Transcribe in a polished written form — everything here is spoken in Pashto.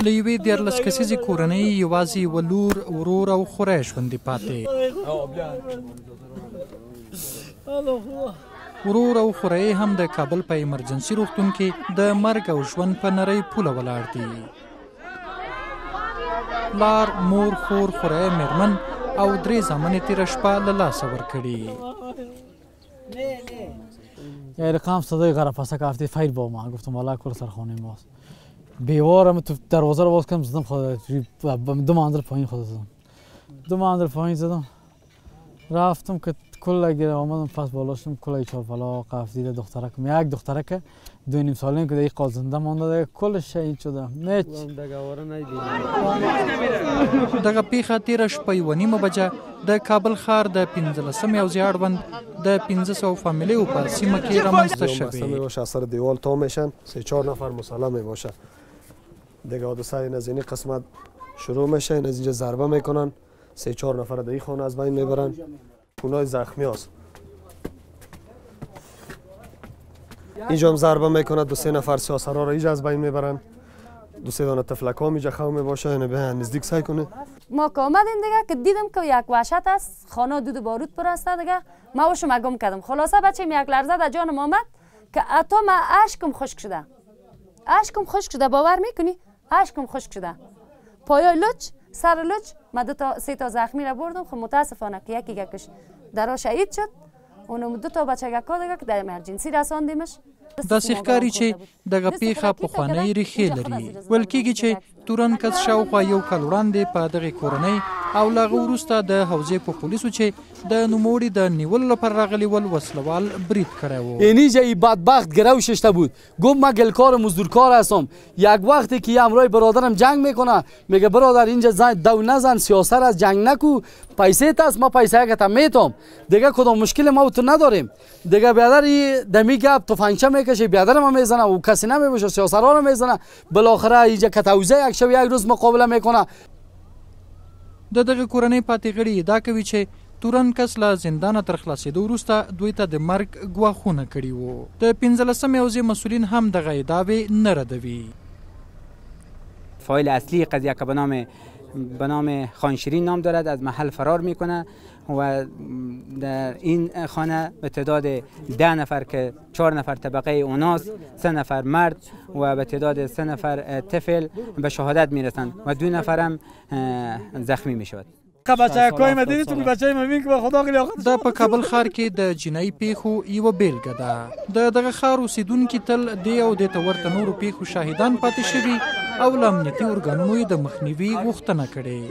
له یوې 14 کسیزې کورنۍ یوازې یوه لور ورور او خوری ژوندي پاتې. ورور او خوری هم د کابل په ایمرجنسي روغتون کې د مرګ او ژوند په نرۍ پوله ولاړ دي. پلار، مور، خور، خوری، میرمن او 3 زامنې تیره شپه له لاسه ورکړي. یه رقم صدای غرفسه که هفته فیر با من گفتم والا کل سر خانه ماست. بیوارم تو دروازه رو باز کردم زدم خود 2 منزل پایین خود زدم. 2 منزل پایین زدم. رفتم که کل گیر آمدم پس بالاشتم کل چارپلا قفزی دخترکم. یک دخترک 2.5 ساله که دیگه قازنده مانده دیگه کلش شهید شده. دغه پیښه تیره شپه 1:30 بجه د کابل ښار د 15مې حوزې اړوند د 500 فامیلو په سیمه کې رامنځته شوې. باشه از سر دیوال تا میشن 3-4 نفر مسلح میباشه. دیگه حادثه این از این قسمت شروع میشه. این از اینجا ضربه میکنن 3-4 نفر در این خانه از بین میبرن. اونای زخمی هست. اینجا هم ضربه میکنه 2-3 نفر سیاسرها را اینجا از بین میبرن. 2-3 دانه تفلک ها اینجا خو میباشه. اینو به نزدیک سعی کنه. ما که آمدیم دیگه که دیدم که یک وحشت است، خانه دود بارود پر است دیگه. ما وشم گم کردم. خلاصه بچه‌م یک لرزه در جانم آمد که اتا ما اشکم خشک شده. اشکم خشک شده، باور میکنی؟ اشکم خشک شده. پایای لچ، سر لچ، ما 2-3 تا زخمی را بردم. خب متاسفانه که یکیش درا شهید شد. اونم 2 تا بچگکا دیگه که در امرجنسی رساندیمش. داسې ښکاري چې دغه پیښه پخوانۍ ریښې لري. ویل کېږي چې تورن کس شاوخوا 1 کال وړاندې په دغې کورنۍ او له هغه وروسته د حوزې په پولیسو چې د نوموړي د نیولو لپاره راغلي ول وسلوال برید کړی و. اینجا این بدبخت گرو ششته بود. گفت من گلکار مزدورکار هستم. یک وقتی که همراه برادرم جنگ میکنه میگه برادر اینجا دو نزن، سیاست از جنگ نکو، پیسه است، ما پیسه گتا میتم. دیگه کدام مشکل ما تو نداریم. دیگه بیادر دمی گپ تفنگچه میکشه، بیادر ما میزنه و کسی نمیبوشه، سیاست‌ها رو میزنه. بالاخره اینجا کتاوزه یک شب یک روز مقابله میکنه. د دغه کورنۍ پاتې غړي ادعا کوي چې تورن کس له زندانه تر خلاصېدو وروسته دوی ته د مرګ ګواښونه کړي وو. د 15مې حوزې مسؤلین هم دغه ادعاوې نه ردوي. فاعل اصلی قضیه که به نام خان شیرین نام دارد از محل فرار میکنه و در این خانه به تعداد 10 نفر که 4 نفر طبقه اوناست، 3 نفر مرد و به تعداد 3 نفر طفل به شهادت میرسند و 2 نفر هم زخمی میشود. بچه‌کای مدینه تو بچه‌ی مبین که خدا غلی اخر دا په کابل ښار کې د جنایي پیښو یوه بیلګه ده. د دغه ښار اوسیدونکي تل دې او دې ته ورته نورو پیښو شاهدان پاتې شوي او له امنیتي ارګانونو یې د مخنیوي غوښتنه کړې.